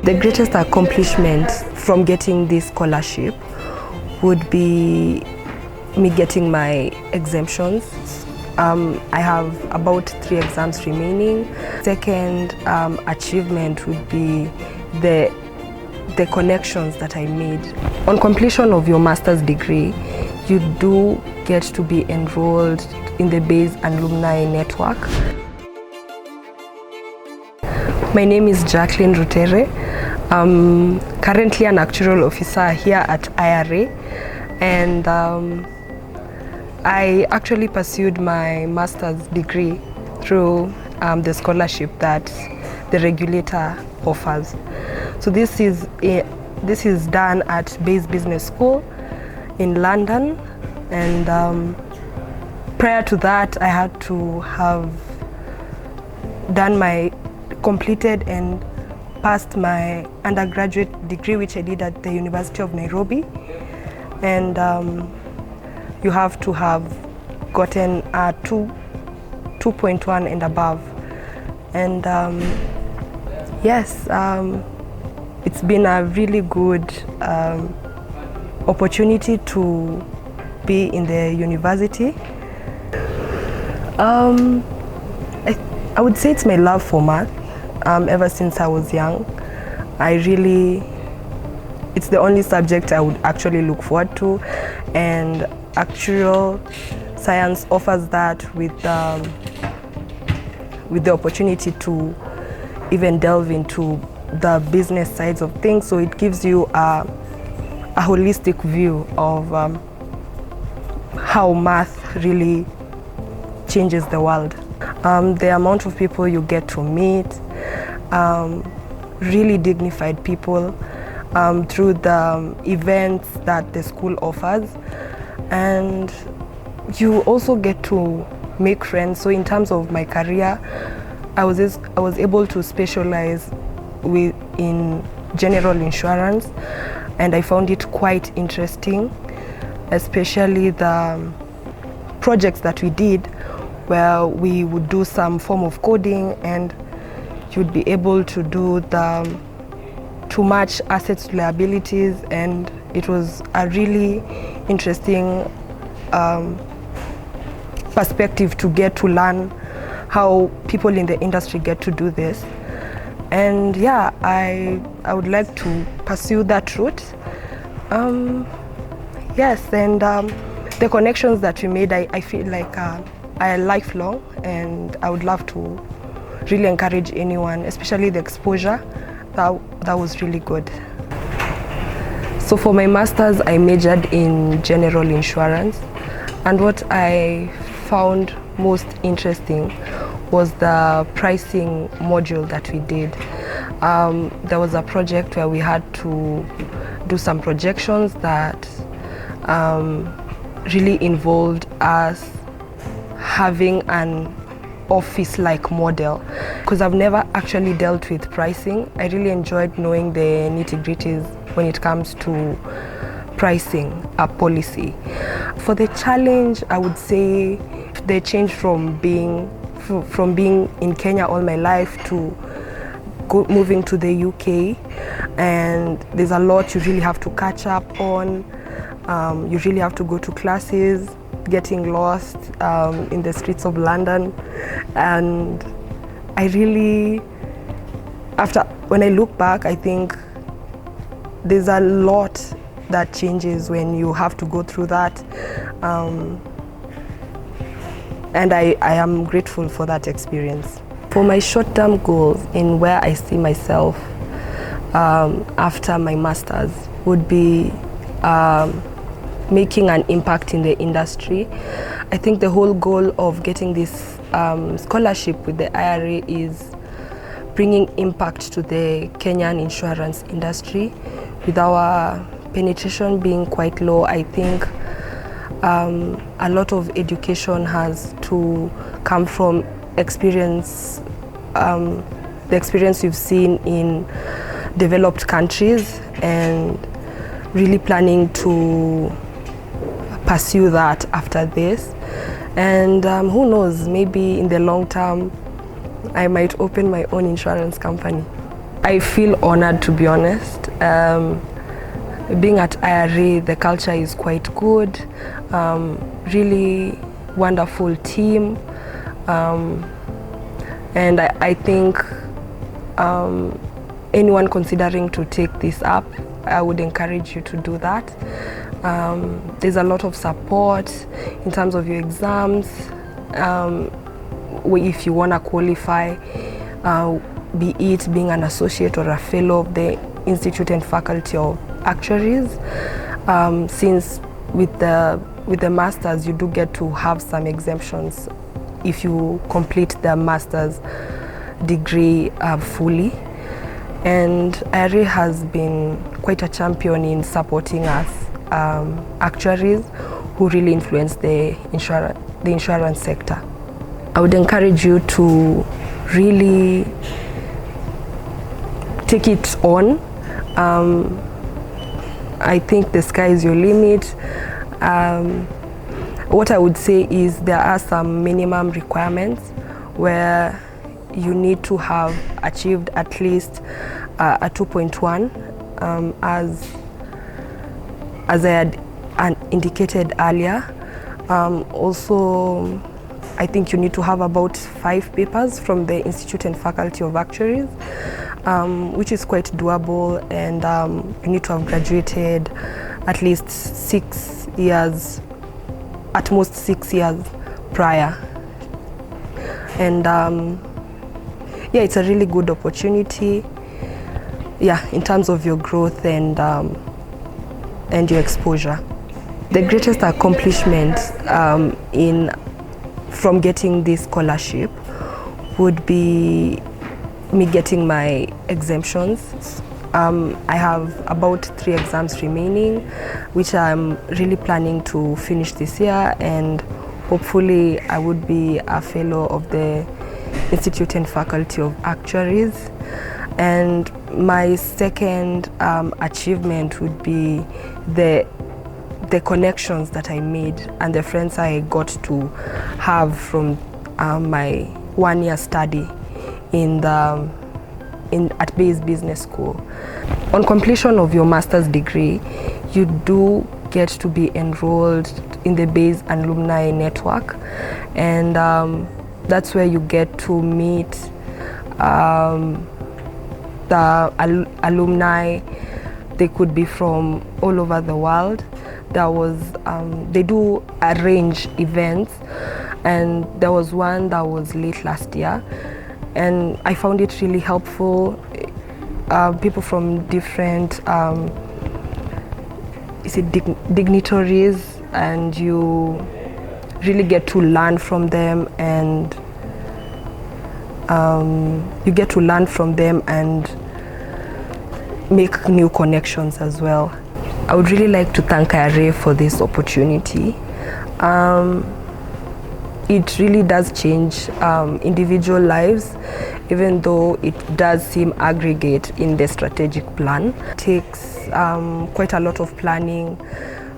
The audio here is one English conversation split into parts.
The greatest accomplishment from getting this scholarship would be me getting my exemptions. I have about 3 exams remaining. Second achievement would be the connections that I made. On completion of your master's degree, you do get to be enrolled in the BASE Alumni Network. My name is Jackline Rutere. I'm currently an actuarial officer here at Ira, and I actually pursued my master's degree through the scholarship that the regulator offers. So this is done at BASE Business School in London, and prior to that I had to have completed and passed my undergraduate degree, which I did at the University of Nairobi, and you have to have gotten a 2.1 and above. And yes, it's been a really good opportunity to be in the university. I would say it's my love for math. Ever since I was young, it's the only subject I would actually look forward to, and actuarial science offers that with the opportunity to even delve into the business sides of things. So it gives you a holistic view of how math really changes the world. The amount of people you get to meet, really dignified people through the events that the school offers, and you also get to make friends. So in terms of my career, I was able to specialize in general insurance, and I found it quite interesting, especially the projects that we did where we would do some form of coding, and you'd be able to match assets to liabilities, and it was a really interesting perspective to get to learn how people in the industry get to do this. And yeah, I would like to pursue that route. Yes, and the connections that we made, I feel like are lifelong, and I would love to really encourage anyone, especially the exposure. That was really good. So for my master's, I majored in general insurance, and what I found most interesting was the pricing module that we did. There was a project where we had to do some projections that really involved us having an office-like model. Because I've never actually dealt with pricing, I really enjoyed knowing the nitty-gritties when it comes to pricing a policy. For the challenge, I would say the change from being in Kenya all my life to moving to the UK, and there's a lot you really have to catch up on. You really have to go to classes, getting lost in the streets of London, and when I look back, I think there's a lot that changes when you have to go through that, and I am grateful for that experience. For my short-term goals in where I see myself after my master's would be making an impact in the industry. I think the whole goal of getting this scholarship with the IRA is bringing impact to the Kenyan insurance industry. With our penetration being quite low, I think a lot of education has to come from experience, the experience you've seen in developed countries, and really planning to pursue that after this. And who knows, maybe in the long term I might open my own insurance company. I feel honored, to be honest. Being at IRA, the culture is quite good, really wonderful team, and I think anyone considering to take this up, I would encourage you to do that. There's a lot of support in terms of your exams. If you want to qualify, be it being an associate or a fellow of the Institute and Faculty of Actuaries, since with the masters you do get to have some exemptions if you complete the master's degree fully. And IRA has been quite a champion in supporting us actuaries who really influence the insurance sector. I would encourage you to really take it on. I think the sky is your limit. What I would say is there are some minimum requirements where you need to have achieved at least a 2.1, as I had indicated earlier. Also, I think you need to have about 5 papers from the Institute and Faculty of Actuaries, which is quite doable, and you need to have graduated at least 6 years, at most 6 years prior. And yeah, it's a really good opportunity, yeah, in terms of your growth and your exposure. The greatest accomplishment from getting this scholarship would be me getting my exemptions. I have about 3 exams remaining, which I'm really planning to finish this year, and hopefully I would be a fellow of the Institute and Faculty of Actuaries. And my second achievement would be the connections that I made and the friends I got to have from my 1-year study at Bayes Business School. On completion of your master's degree, you do get to be enrolled in the Bayes Alumni Network, and that's where you get to meet the alumni. They could be from all over the world. They do arrange events, and there was one that was late last year, and I found it really helpful. People from different dignitaries, and you really get to learn from them, and make new connections as well. I would really like to thank IRA for this opportunity. It really does change individual lives, even though it does seem aggregate in the strategic plan. It takes quite a lot of planning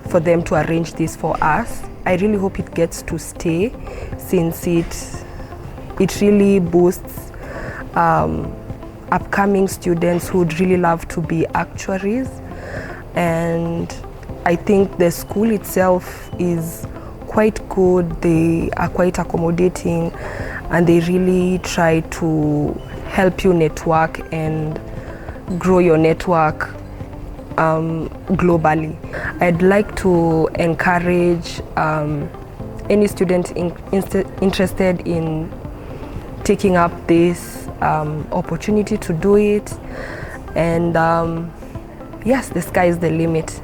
for them to arrange this for us. I really hope it gets to stay, since it really boosts upcoming students who would really love to be actuaries. And I think the school itself is quite good. They are quite accommodating, and they really try to help you network and grow your network globally. I'd like to encourage any student interested in taking up this opportunity to do it, and yes, the sky is the limit.